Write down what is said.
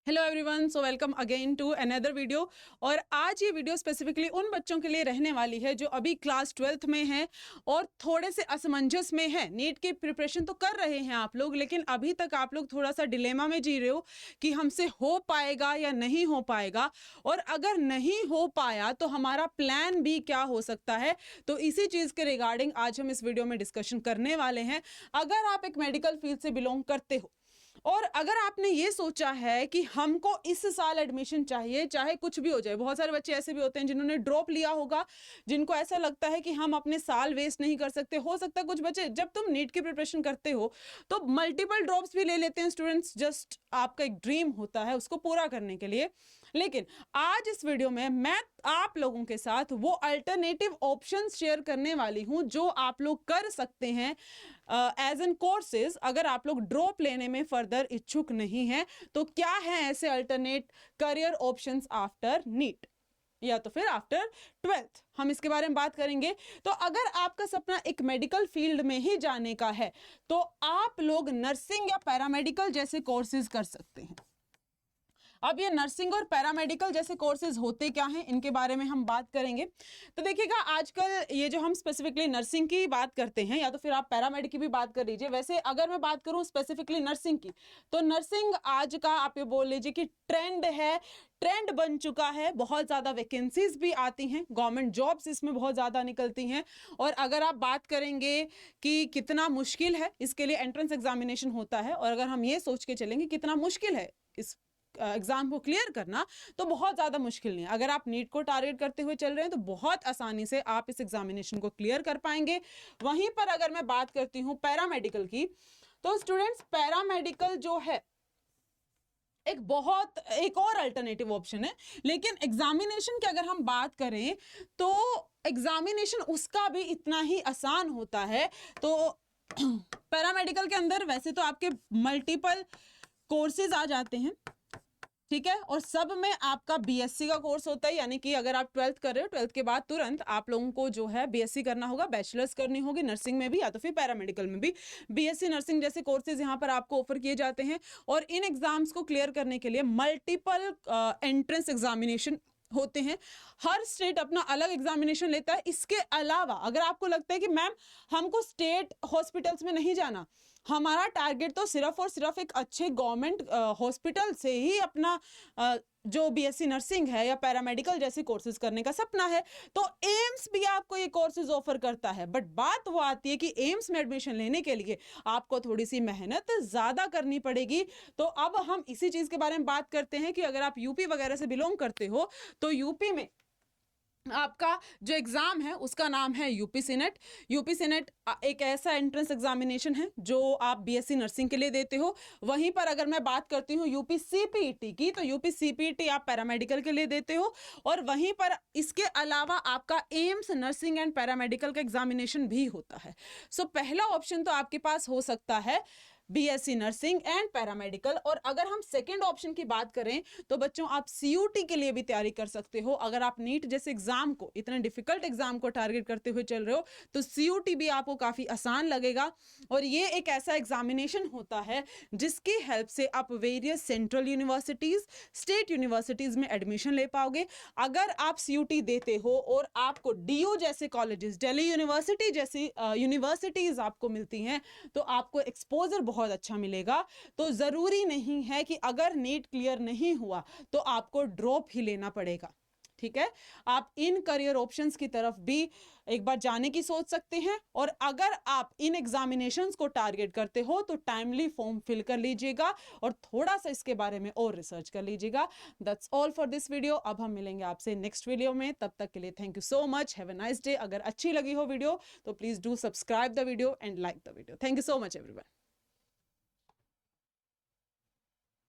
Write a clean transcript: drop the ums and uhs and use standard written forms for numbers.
Hello everyone, so welcome again to another video. और आज ये वीडियो स्पेसिफिकली उन बच्चों के लिए रहने वाली है जो अभी क्लास 12th में हैं और थोड़े से असमंजस में हैं। नीट की प्रिपरेशन तो कर रहे हैं आप लोग, लेकिन अभी तक आप लोग थोड़ा सा डिलेमा में जी रहे हो कि हमसे हो पाएगा या नहीं हो पाएगा, और अगर नहीं हो पाया तो हमारा प्लान भी क्या हो सकता है। तो इसी चीज़ के रिगार्डिंग आज हम इस वीडियो में डिस्कशन करने वाले हैं। अगर आप एक मेडिकल फील्ड से बिलोंग करते हो और अगर आपने ये सोचा है कि हमको इस साल एडमिशन चाहिए चाहे कुछ भी हो जाए, बहुत सारे बच्चे ऐसे भी होते हैं जिन्होंने ड्रॉप लिया होगा, जिनको ऐसा लगता है कि हम अपने साल वेस्ट नहीं कर सकते। हो सकता है कुछ बच्चे, जब तुम नीट की प्रिपरेशन करते हो तो मल्टीपल ड्रॉप्स भी ले लेते हैं स्टूडेंट्स, जस्ट आपका एक ड्रीम होता है उसको पूरा करने के लिए। लेकिन आज इस वीडियो में मैं आप लोगों के साथ वो अल्टरनेटिव ऑप्शंस शेयर करने वाली हूं जो आप लोग कर सकते हैं एज एन कोर्सेज। अगर आप लोग ड्रॉप लेने में फर्दर इच्छुक नहीं हैं तो क्या है ऐसे alternate career options after NEET या तो फिर आफ्टर 12th, हम इसके बारे में बात करेंगे। तो अगर आपका सपना एक मेडिकल फील्ड में ही जाने का है तो आप लोग नर्सिंग या पैरामेडिकल जैसे कोर्सेज कर सकते हैं। अब ये नर्सिंग और पैरामेडिकल जैसे कोर्सेज होते क्या हैं, इनके बारे में हम बात करेंगे। तो देखिएगा, आजकल ये जो हम स्पेसिफिकली नर्सिंग की बात करते हैं या तो फिर आप पैरामेडिक की भी बात कर लीजिए। वैसे अगर मैं बात करूं स्पेसिफिकली नर्सिंग की, तो नर्सिंग आज का आप ये बोल लीजिए कि ट्रेंड है, ट्रेंड बन चुका है। बहुत ज़्यादा वैकेंसीज भी आती हैं, गवर्नमेंट जॉब्स इसमें बहुत ज़्यादा निकलती हैं। और अगर आप बात करेंगे कि कितना मुश्किल है, इसके लिए एंट्रेंस एग्जामिनेशन होता है, और अगर हम ये सोच के चलेंगे कितना मुश्किल है इस एग्जाम को क्लियर करना, तो बहुत ज़्यादा मुश्किल नहीं है। अगर आप नीट को टारगेट करते हुए चल रहे हैं तो बहुत आसानी से आप इस एग्जामिनेशन को क्लियर कर पाएंगे। वहीं पर अगर मैं बात करती हूँ पैरामेडिकल की, तो स्टूडेंट्स पैरामेडिकल जो है एक और अल्टरनेटिव ऑप्शन है। लेकिन एग्जामिनेशन की अगर हम बात करें तो एग्जामिनेशन उसका भी इतना ही आसान होता है। तो पैरामेडिकल के अंदर वैसे तो आपके मल्टीपल कोर्सेज आ जाते हैं, ठीक है, और सब में आपका बीएससी का कोर्स होता है। यानी कि अगर आप 12th कर रहे हो, 12th के बाद तुरंत आप लोगों को जो है बीएससी करना होगा, बैचलर्स करनी होगी नर्सिंग में भी या तो फिर पैरामेडिकल में भी। बीएससी नर्सिंग जैसे कोर्सेज यहाँ पर आपको ऑफर किए जाते हैं। और इन एग्जाम्स को क्लियर करने के लिए मल्टीपल एंट्रेंस एग्जामिनेशन होते हैं। हर स्टेट अपना अलग एग्जामिनेशन लेता है। इसके अलावा अगर आपको लगता है कि मैम हमको स्टेट हॉस्पिटल्स में नहीं जाना, हमारा टारगेट तो सिर्फ और सिर्फ एक अच्छे गवर्नमेंट हॉस्पिटल से ही अपना जो बीएससी नर्सिंग है या पैरामेडिकल जैसे कोर्सेज करने का सपना है, तो एम्स भी आपको ये कोर्सेज ऑफर करता है। बट बात वो आती है कि एम्स में एडमिशन लेने के लिए आपको थोड़ी सी मेहनत ज़्यादा करनी पड़ेगी। तो अब हम इसी चीज़ के बारे में बात करते हैं कि अगर आप यूपी वगैरह से बिलोंग करते हो तो यूपी में आपका जो एग्ज़ाम है उसका नाम है यूपी सीनेट। यूपी सीनेट एक ऐसा एंट्रेंस एग्जामिनेशन है जो आप बीएससी नर्सिंग के लिए देते हो। वहीं पर अगर मैं बात करती हूँ यूपी सीपीईटी की, तो यूपी सीपीईटी आप पैरामेडिकल के लिए देते हो। और वहीं पर इसके अलावा आपका एम्स नर्सिंग एंड पैरामेडिकल का एग्जामिनेशन भी होता है। सो पहला ऑप्शन तो आपके पास हो सकता है बीएससी नर्सिंग एंड पैरामेडिकल। और अगर हम सेकेंड ऑप्शन की बात करें तो बच्चों आप सीयूटी के लिए भी तैयारी कर सकते हो। अगर आप नीट जैसे एग्जाम को, इतने डिफिकल्ट एग्जाम को टारगेट करते हुए चल रहे हो तो सीयूटी भी आपको काफ़ी आसान लगेगा। और ये एक ऐसा एग्जामिनेशन होता है जिसकी हेल्प से आप various central universities, state universities में एडमिशन ले पाओगे। अगर आप सीयूटी देते हो और आपको डीयू जैसे कॉलेजेस, दिल्ली यूनिवर्सिटी जैसी यूनिवर्सिटीज़ आपको मिलती हैं तो आपको एक्सपोजर बहुत अच्छा मिलेगा। तो ज़रूरी नहीं है कि अगर नीट क्लियर नहीं हुआ तो आपको ड्रॉप ही लेना पड़ेगा, ठीक है। आप इन करियर ऑप्शंस की तरफ भी एक बार जाने की सोच सकते हैं। और अगर आप इन एग्जामिनेशंस को टारगेट करते हो तो टाइमली फॉर्म फिल कर लीजिएगा और थोड़ा सा इसके बारे में और रिसर्च कर लीजिएगा। That's all for this video. अब हम मिलेंगे आपसे नेक्स्ट वीडियो में, तब तक के लिए thank you so much, have a nice day. अगर अच्छी लगी हो वीडियो तो please do subscribe the video and like the video. Thank you so much everyone.